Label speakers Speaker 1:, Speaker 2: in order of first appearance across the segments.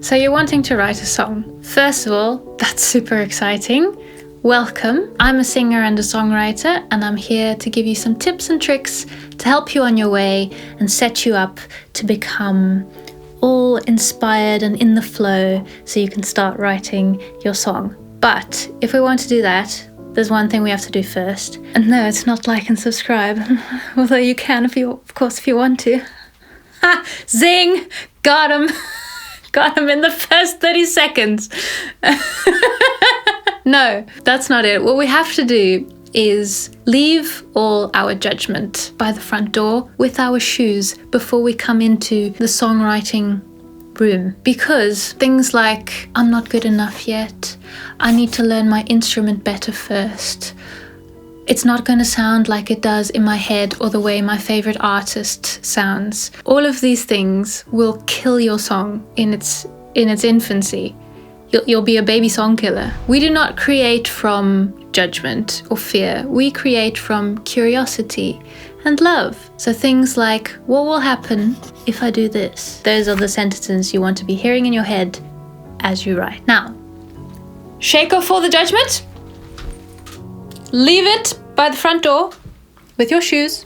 Speaker 1: So you're wanting to write a song. First of all, that's super exciting. Welcome. I'm a singer and a songwriter, and I'm here to give you some tips and tricks to help you on your way and set you up to become all inspired and in the flow so you can start writing your song. But if we want to do that, there's one thing we have to do first. And no, it's not like and subscribe, although you can if you want to. Ha! Zing! Got him! Got him in the first 30 seconds. No, that's not it. What we have to do is leave all our judgment by the front door with our shoes before we come into the songwriting room. Because things like, I'm not good enough yet, I need to learn my instrument better first, it's not going to sound like it does in my head or the way my favorite artist sounds. All of these things will kill your song in its infancy. You'll be a baby song killer. We do not create from judgment or fear. We create from curiosity and love. So things like, what will happen if I do this? Those are the sentences you want to be hearing in your head as you write. Now, shake off all the judgment. Leave it by the front door with your shoes,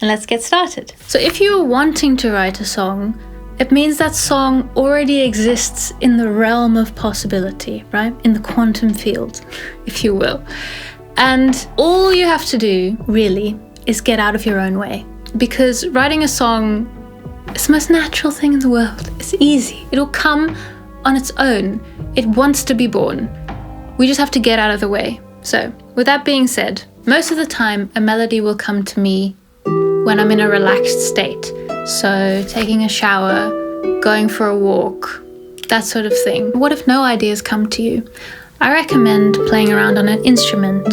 Speaker 1: and let's get started. So if you're wanting to write a song, it means that song already exists in the realm of possibility, right? In the quantum field, if you will. And all you have to do, really, is get out of your own way. Because writing a song is the most natural thing in the world. It's easy. It'll come on its own. It wants to be born. We just have to get out of the way. So, with that being said, most of the time a melody will come to me when I'm in a relaxed state. So, taking a shower, going for a walk, that sort of thing. What if no ideas come to you? I recommend playing around on an instrument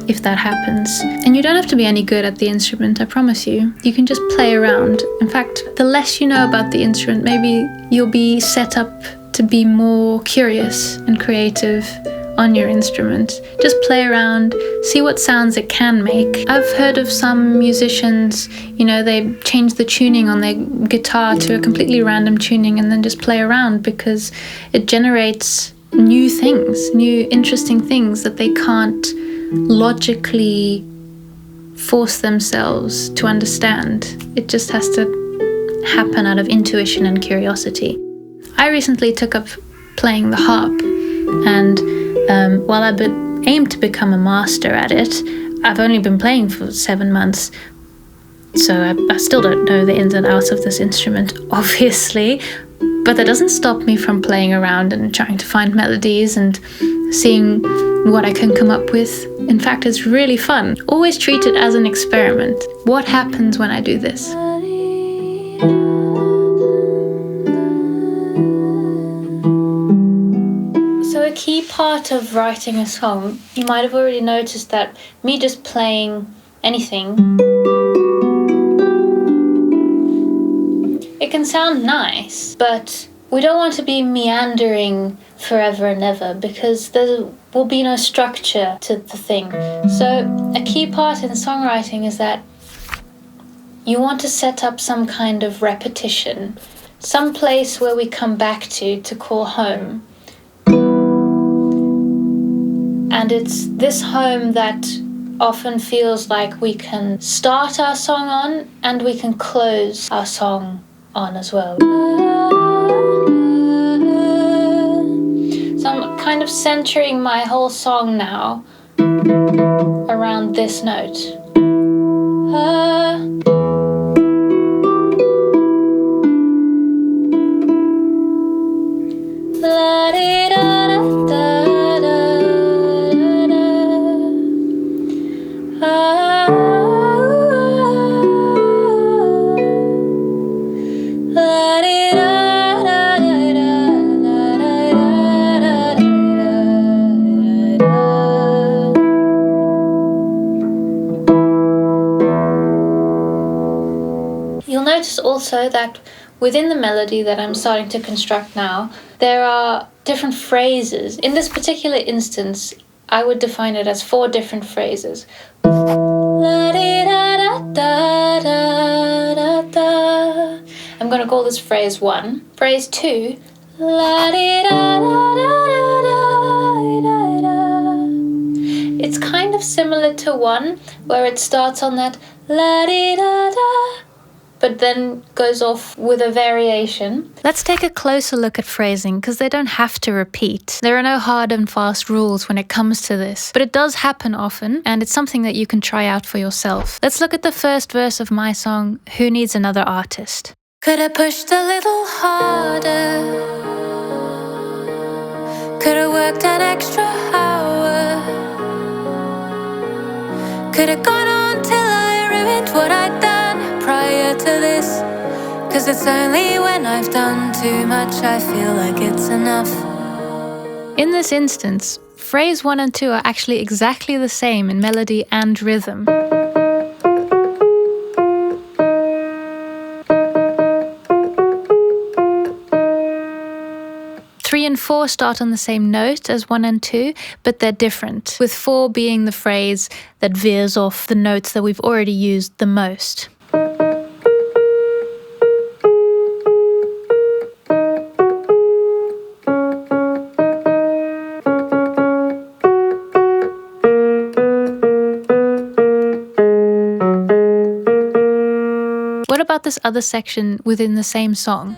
Speaker 1: if that happens. And you don't have to be any good at the instrument, I promise you. You can just play around. In fact, the less you know about the instrument, maybe you'll be set up to be more curious and creative on your instrument. Just play around, see what sounds it can make. I've heard of some musicians, they change the tuning on their guitar to a completely random tuning and then just play around because it generates new things, new interesting things that they can't logically force themselves to understand. It just has to happen out of intuition and curiosity. I recently took up playing the harp, and while I've aimed to become a master at it, I've only been playing for 7 months, so I still don't know the ins and outs of this instrument, obviously, but that doesn't stop me from playing around and trying to find melodies and seeing what I can come up with. In fact, it's really fun. Always treat it as an experiment. What happens when I do this? A key part of writing a song, you might have already noticed that me just playing anything, it can sound nice, but we don't want to be meandering forever and ever because there will be no structure to the thing. So a key part in songwriting is that you want to set up some kind of repetition, some place where we come back to call home. And it's this home that often feels like we can start our song on and we can close our song on as well. So I'm kind of centering my whole song now around this note. You'll notice also that within the melody that I'm starting to construct now, there are different phrases. In this particular instance, I would define it as 4 different phrases. I'm going to call this phrase 1. Phrase 2, la-di-da-da-da-da-da-da. It's kind of similar to 1, where it starts on that la-di-da-da, but then goes off with a variation. Let's take a closer look at phrasing, because they don't have to repeat. There are no hard and fast rules when it comes to this, but it does happen often, and it's something that you can try out for yourself. Let's look at the first verse of my song, Who Needs Another Artist? Could have pushed a little harder, could have worked an extra hour, could have gone on till I ruined what I'd done prior to this. Cause it's only when I've done too much I feel like it's enough. In this instance, phrase 1 and 2 are actually exactly the same in melody and rhythm. 3 and 4 start on the same note as 1 and 2, but they're different, with 4 being the phrase that veers off the notes that we've already used the most. What about this other section within the same song?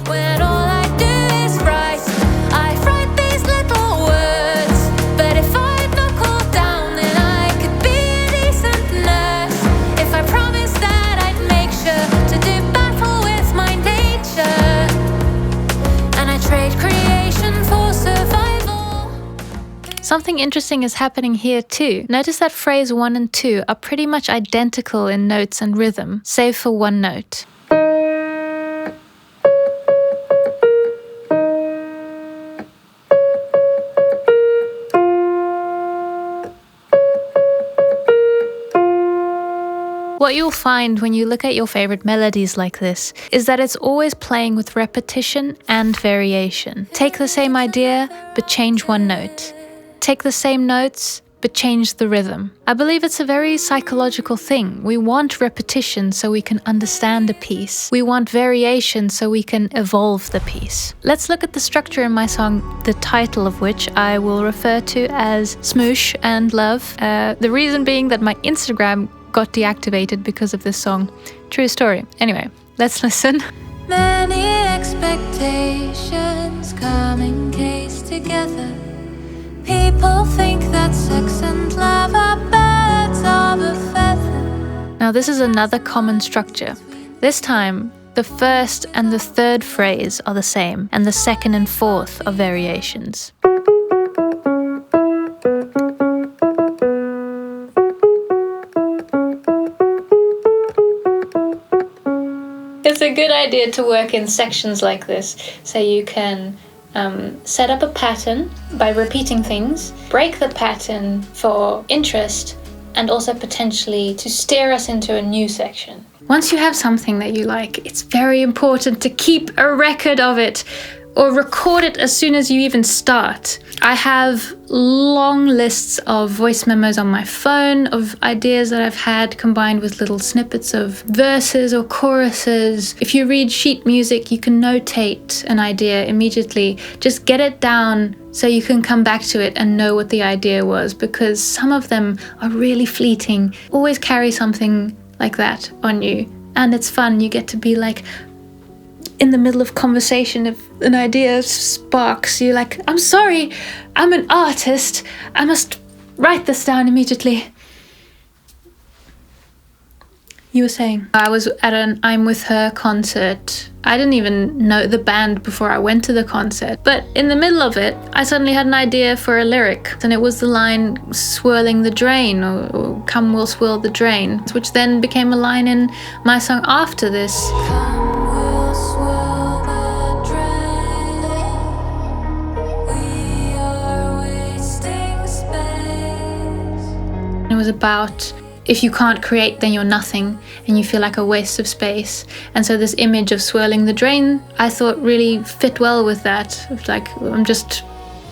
Speaker 1: When all I do is write, I write these little words. But if I'd knuckle down, then I could be a decent nurse. If I promised that I'd make sure to do battle with my nature, and I trade creation for survival. Something interesting is happening here too. Notice that phrase 1 and 2 are pretty much identical in notes and rhythm, save for one note. What you'll find when you look at your favorite melodies like this is that it's always playing with repetition and variation. Take the same idea, but change one note. Take the same notes, but change the rhythm. I believe it's a very psychological thing. We want repetition so we can understand a piece. We want variation so we can evolve the piece. Let's look at the structure in my song, the title of which I will refer to as Smoosh and Love. The reason being that my Instagram got deactivated because of this song. True story. Anyway, let's listen. Many expectations come case together. People think that sex and love are birds of a feather. Now this is another common structure. This time, the first and the third phrase are the same, and the second and fourth are variations. It's a good idea to work in sections like this, so you can set up a pattern by repeating things, break the pattern for interest, and also potentially to steer us into a new section. Once you have something that you like, it's very important to keep a record of it or record it as soon as you even start. I have long lists of voice memos on my phone of ideas that I've had combined with little snippets of verses or choruses. If you read sheet music, you can notate an idea immediately. Just get it down so you can come back to it and know what the idea was, because some of them are really fleeting. Always carry something like that on you, and it's fun. You get to be like, in the middle of conversation, if an idea sparks, you're like, I'm sorry, I'm an artist. I must write this down immediately. You were saying? I was at an I'm With Her concert. I didn't even know the band before I went to the concert. But in the middle of it, I suddenly had an idea for a lyric. And it was the line, swirling the drain, or come we'll swirl the drain, which then became a line in my song after this. It was about, if you can't create, then you're nothing, and you feel like a waste of space. And so this image of swirling the drain, I thought really fit well with that. Like, I'm just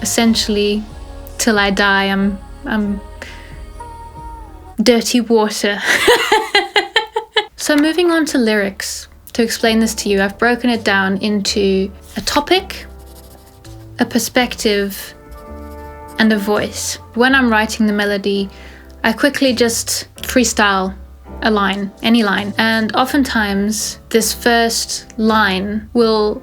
Speaker 1: essentially, till I die, I'm dirty water. So moving on to lyrics. to explain this to you, I've broken it down into a topic, a perspective, and a voice. When I'm writing the melody, I quickly just freestyle a line, any line. And oftentimes this first line will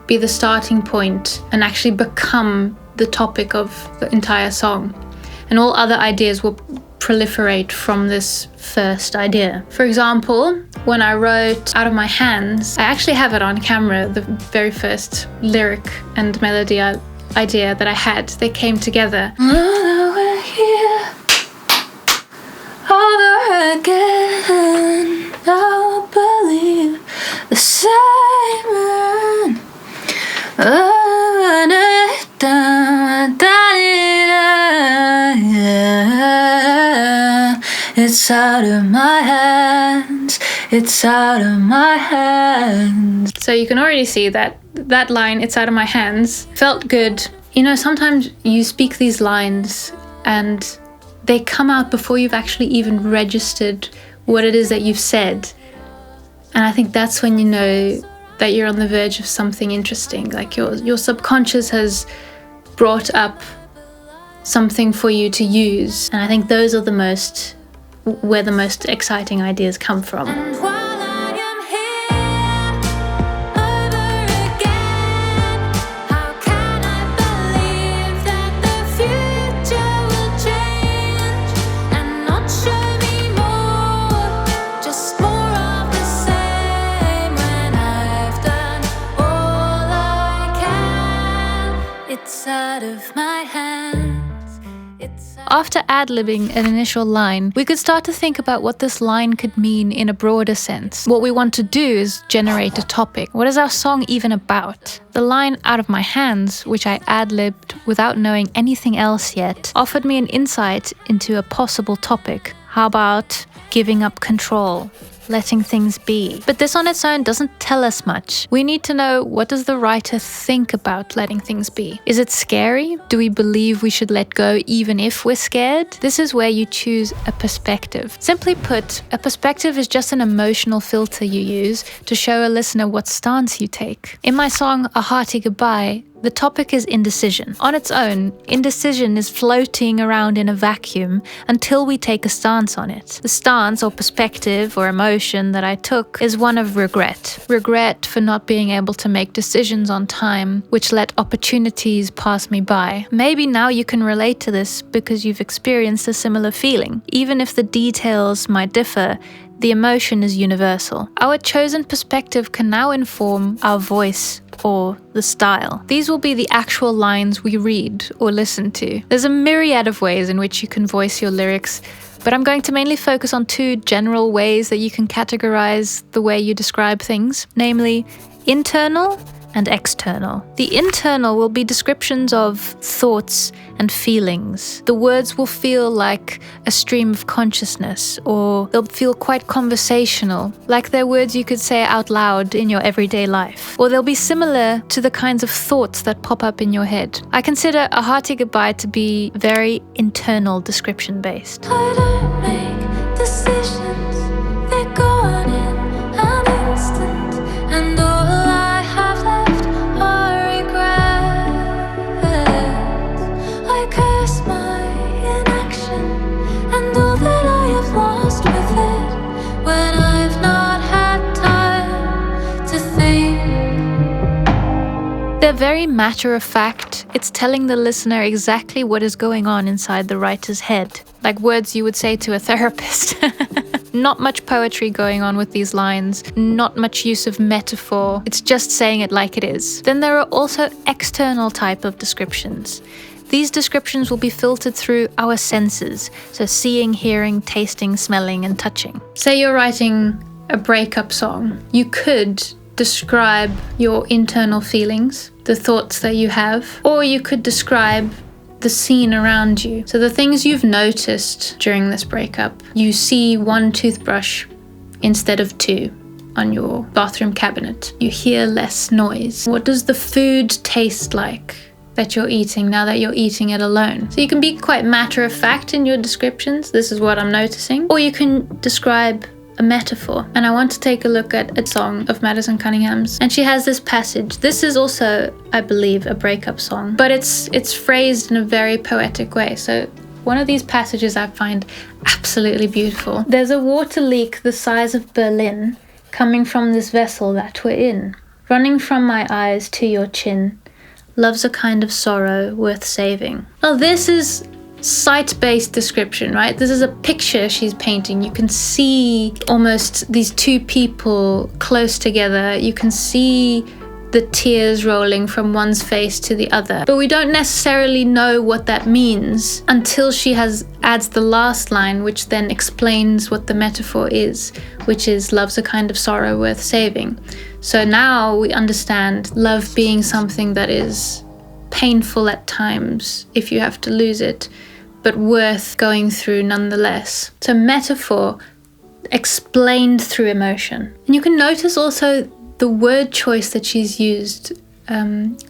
Speaker 1: be the starting point and actually become the topic of the entire song. And all other ideas will proliferate from this first idea. For example, when I wrote Out of My Hands, I actually have it on camera, the very first lyric and melody idea that I had. They came together. We're here over again. I'll believe the same. It's out of my hands. It's out of my hands. So you can already see that line, it's out of my hands, felt good. You know, sometimes you speak these lines and they come out before you've actually even registered what it is that you've said. And I think that's when you know that you're on the verge of something interesting. Like your subconscious has brought up something for you to use. And I think those are where the most exciting ideas come from. After ad-libbing an initial line, we could start to think about what this line could mean in a broader sense. What we want to do is generate a topic. What is our song even about? The line Out of My Hands, which I ad-libbed without knowing anything else yet, offered me an insight into a possible topic. How about giving up control? Letting things be. But this on its own doesn't tell us much. We need to know, what does the writer think about letting things be? Is it scary? Do we believe we should let go even if we're scared? This is where you choose a perspective. Simply put, a perspective is just an emotional filter you use to show a listener what stance you take. In my song A Hearty Goodbye, the topic is indecision. On its own, indecision is floating around in a vacuum until we take a stance on it. The stance or perspective or emotion that I took is one of regret. Regret for not being able to make decisions on time, which let opportunities pass me by. Maybe now you can relate to this because you've experienced a similar feeling. Even if the details might differ, the emotion is universal. Our chosen perspective can now inform our voice or the style. These will be the actual lines we read or listen to. There's a myriad of ways in which you can voice your lyrics, but I'm going to mainly focus on two general ways that you can categorize the way you describe things, namely internal and external. The internal will be descriptions of thoughts and feelings. The words will feel like a stream of consciousness, or they'll feel quite conversational, like they're words you could say out loud in your everyday life. Or they'll be similar to the kinds of thoughts that pop up in your head. I consider A Hearty Goodbye to be very internal description based. I don't make decisions, they go on in an instant, and all I have left are regrets. I curse my inaction and all that I have lost with it when I've not had time to think. They're very matter of fact. It's telling the listener exactly what is going on inside the writer's head, like words you would say to a therapist. Not much poetry going on with these lines, not much use of metaphor. It's just saying it like it is. Then there are also external type of descriptions. These descriptions will be filtered through our senses, so seeing, hearing, tasting, smelling, and touching. Say you're writing a breakup song. You could describe your internal feelings, the thoughts that you have, or you could describe the scene around you. So the things you've noticed during this breakup. You see one toothbrush instead of two on your bathroom cabinet. You hear less noise. What does the food taste like that you're eating now that you're eating it alone? So you can be quite matter of fact in your descriptions. This is what I'm noticing. Or you can describe a metaphor. And I want to take a look at a song of Madison Cunningham's. And she has this passage. This is also, I believe, a breakup song, but it's phrased in a very poetic way. So one of these passages I find absolutely beautiful. There's a water leak the size of Berlin coming from this vessel that we're in, running from my eyes to your chin. Love's a kind of sorrow worth saving. Now this is site-based description, right? This is a picture she's painting. You can see almost these two people close together. You can see the tears rolling from one's face to the other. But we don't necessarily know what that means until she adds the last line, which then explains what the metaphor is, which is love's a kind of sorrow worth saving. So now we understand love being something that is painful at times if you have to lose it, but worth going through nonetheless. So metaphor explained through emotion. And you can notice also the word choice that she's used.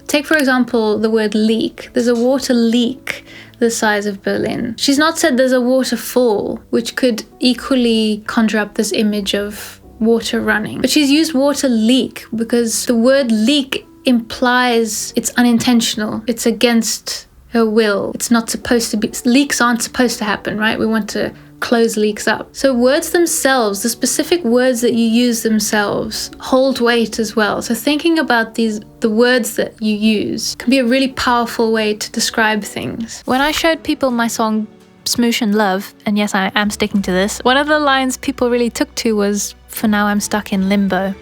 Speaker 1: Take, for example, the word leak. There's a water leak the size of Berlin. She's not said there's a waterfall, which could equally conjure up this image of water running. But she's used water leak because the word leak implies it's unintentional. It's against her will. It's not supposed to be. Leaks aren't supposed to happen, right? We want to close leaks up. So words themselves, the specific words that you use themselves, hold weight as well. So thinking about the words that you use can be a really powerful way to describe things. When I showed people my song Smoosh and Love, and yes, I am sticking to this, one of the lines people really took to was, "For now I'm stuck in limbo."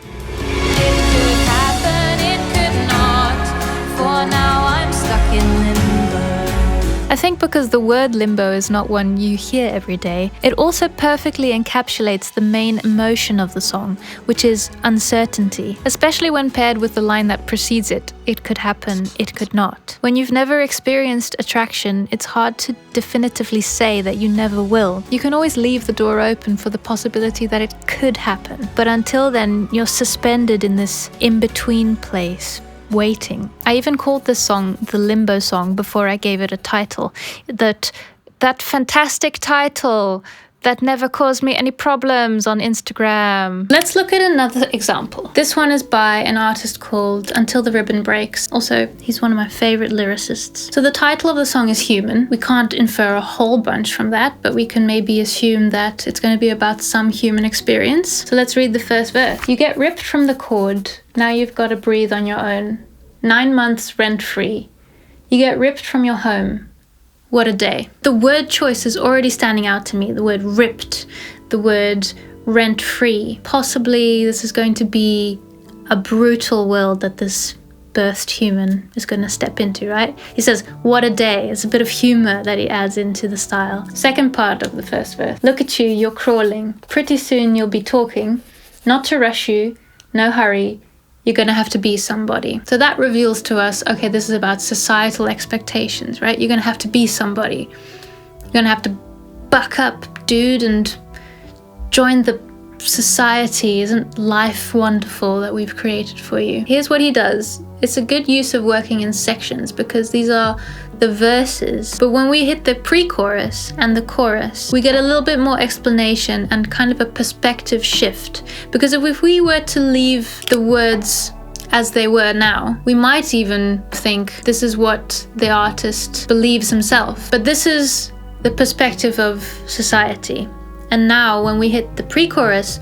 Speaker 1: I think because the word limbo is not one you hear every day, it also perfectly encapsulates the main emotion of the song, which is uncertainty, especially when paired with the line that precedes it. It could happen, it could not. When you've never experienced attraction, it's hard to definitively say that you never will. You can always leave the door open for the possibility that it could happen, but until then, you're suspended in this in-between place, waiting. I even called this song the Limbo Song before I gave it a title. That fantastic title that never caused me any problems on Instagram. Let's look at another example. This one is by an artist called Until the Ribbon Breaks. Also, he's one of my favorite lyricists. So the title of the song is Human. We can't infer a whole bunch from that, but we can maybe assume that it's going to be about some human experience. So let's read the first verse. You get ripped from the cord. Now you've got to breathe on your own. 9 months rent-free. You get ripped from your home. What a day. The word choice is already standing out to me. The word ripped, the word rent-free. Possibly this is going to be a brutal world that this birthed human is going to step into, right? He says, what a day. It's a bit of humor that he adds into the style. Second part of the first verse. Look at you, you're crawling. Pretty soon you'll be talking. Not to rush you, no hurry. You're going to have to be somebody. So that reveals to us, okay, this is about societal expectations, right? You're going to have to be somebody. You're going to have to buck up, dude, and join the society. Isn't life wonderful that we've created for you? Here's what he does. It's a good use of working in sections because these are the verses. But when we hit the pre-chorus and the chorus, we get a little bit more explanation and kind of a perspective shift. Because if we were to leave the words as they were now, we might even think this is what the artist believes himself. But this is the perspective of society. And now when we hit the pre-chorus,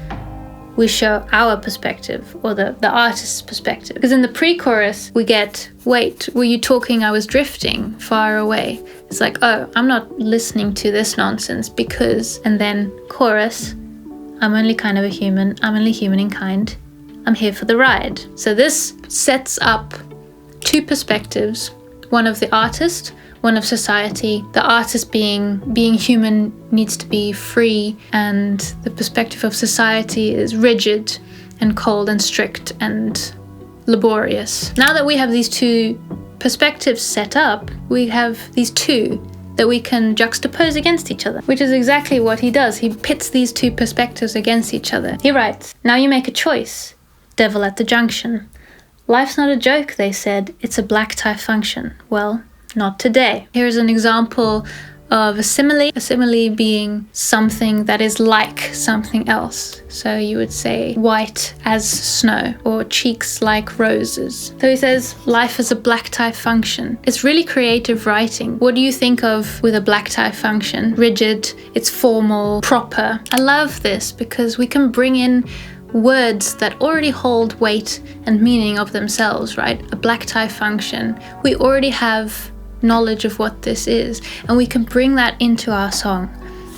Speaker 1: we show our perspective, or the artist's perspective. Because in the pre-chorus, we get, wait, were you talking? I was drifting far away. It's like, oh, I'm not listening to this nonsense because, and then chorus, I'm only kind of a human. I'm only human in kind. I'm here for the ride. So this sets up two perspectives, one of the artist, one of society. The artist being human needs to be free, and the perspective of society is rigid and cold and strict and laborious. Now that we have these two perspectives set up, we have these two that we can juxtapose against each other, which is exactly what he does. He pits these two perspectives against each other. He writes, now you make a choice, devil at the junction. Life's not a joke, they said, it's a black tie function. Well, not today. Here's an example of a simile being something that is like something else. So you would say white as snow or cheeks like roses. So he says life is a black tie function. It's really creative writing. What do you think of with a black tie function? Rigid, it's formal, proper. I love this because we can bring in words that already hold weight and meaning of themselves, right? A black tie function. We already have knowledge of what this is, and we can bring that into our song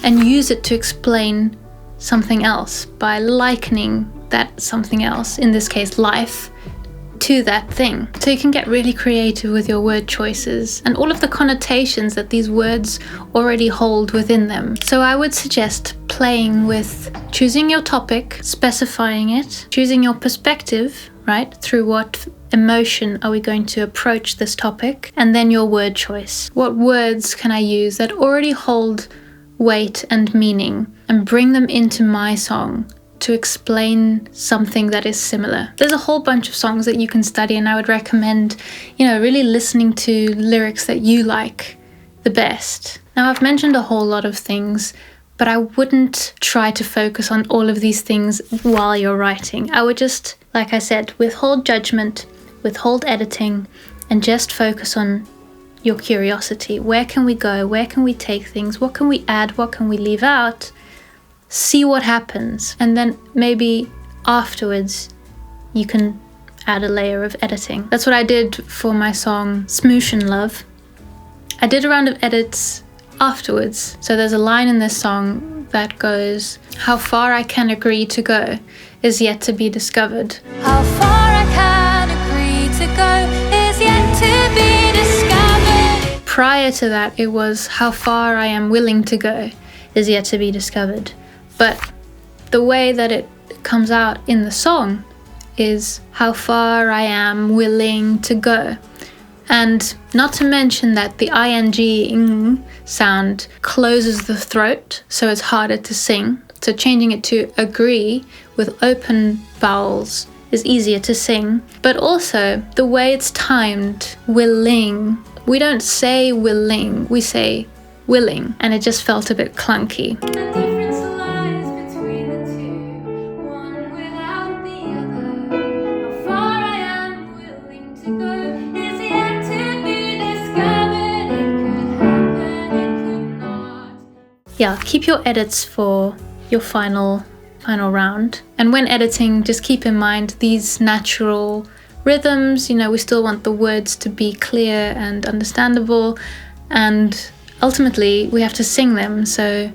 Speaker 1: and use it to explain something else by likening that something else, in this case life, to that thing. So you can get really creative with your word choices and all of the connotations that these words already hold within them. So I would suggest playing with choosing your topic, specifying it, choosing your perspective, right? Through what emotion are we going to approach this topic? And then your word choice. What words can I use that already hold weight and meaning and bring them into my song to explain something that is similar? There's a whole bunch of songs that you can study, and I would recommend, really listening to lyrics that you like the best. Now, I've mentioned a whole lot of things, but I wouldn't try to focus on all of these things while you're writing. I would just, like I said, withhold judgment, withhold editing, and just focus on your curiosity. Where can we go? Where can we take things? What can we add? What can we leave out? See what happens. And then maybe afterwards you can add a layer of editing. That's what I did for my song Smoosh and Love. I did a round of edits afterwards. So there's a line in this song that goes, "How far I can agree to go is yet to be discovered."
Speaker 2: How far I can agree to go is yet to be discovered.
Speaker 1: Prior to that, it was "How far I am willing to go is yet to be discovered." But the way that it comes out in the song is "how far I am willing to go." And not to mention that the ing sound closes the throat, so it's harder to sing. So changing it to agree with open vowels is easier to sing. But also the way it's timed, willing. We don't say willing, we say willing, and it just felt a bit clunky. Yeah, keep your edits for your final round. And when editing, just keep in mind these natural rhythms. We still want the words to be clear and understandable, and ultimately we have to sing them. So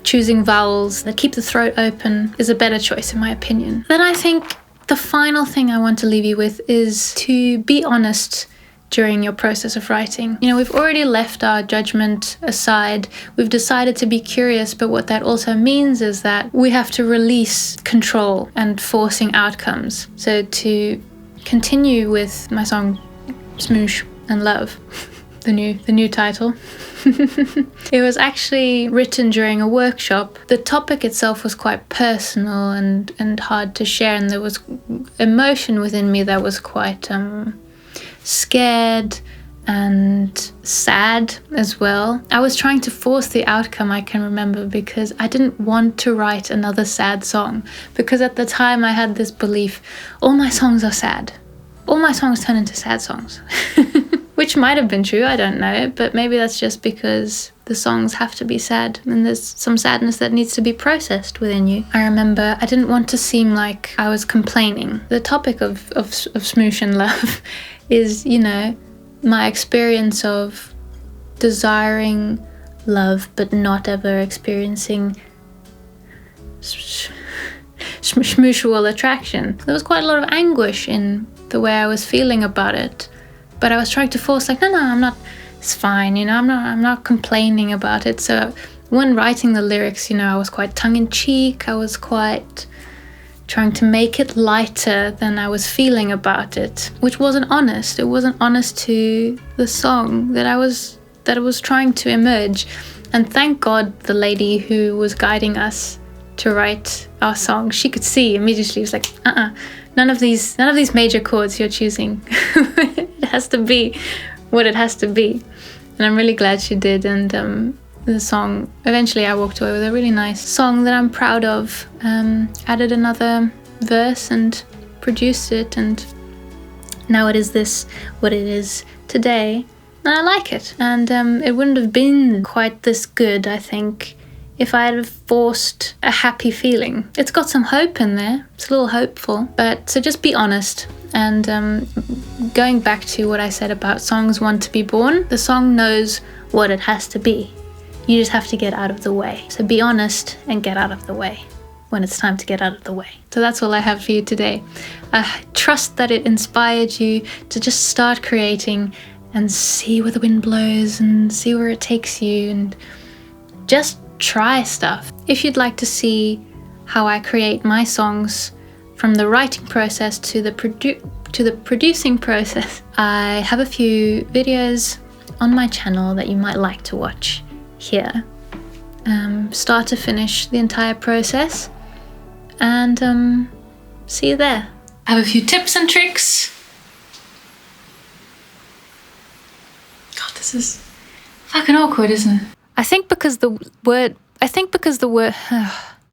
Speaker 1: choosing vowels that keep the throat open is a better choice in my opinion. Then I think the final thing I want to leave you with is to be honest during your process of writing. We've already left our judgment aside. We've decided to be curious, but what that also means is that we have to release control and forcing outcomes. So to continue with my song Smoosh and Love, the new title, it was actually written during a workshop. The topic itself was quite personal and hard to share, and there was emotion within me that was quite scared and sad as well. I was trying to force the outcome, I can remember, because I didn't want to write another sad song, because at the time I had this belief, all my songs are sad. All my songs turn into sad songs. Which might have been true, I don't know, but maybe that's just because the songs have to be sad and there's some sadness that needs to be processed within you. I remember I didn't want to seem like I was complaining. The topic of Smoosh and Love is, my experience of desiring love but not ever experiencing smooshable attraction. There was quite a lot of anguish in the way I was feeling about it. But I was trying to force, no, I'm not, it's fine, I'm not complaining about it. So when writing the lyrics, I was quite tongue-in-cheek, I was quite trying to make it lighter than I was feeling about it, which wasn't honest. It wasn't honest to the song that it was trying to emerge. And thank God the lady who was guiding us to write our song, she could see immediately, it was like, none of these major chords you're choosing. It has to be what it has to be. And I'm really glad she did. And the song. Eventually I walked away with a really nice song that I'm proud of. Added another verse and produced it, and now it is what it is today. And I like it. And it wouldn't have been quite this good, I think, if I had forced a happy feeling. It's got some hope in there. It's a little hopeful. But so just be honest. And going back to what I said about songs want to be born, the song knows what it has to be. You just have to get out of the way. So be honest and get out of the way when it's time to get out of the way. So that's all I have for you today. I trust that it inspired you to just start creating and see where the wind blows and see where it takes you, and just try stuff. If you'd like to see how I create my songs from the writing process to the producing process, I have a few videos on my channel that you might like to watch here. Start to finish the entire process, and see you there. I have a few tips and tricks. God, this is fucking awkward, isn't it? I think because the word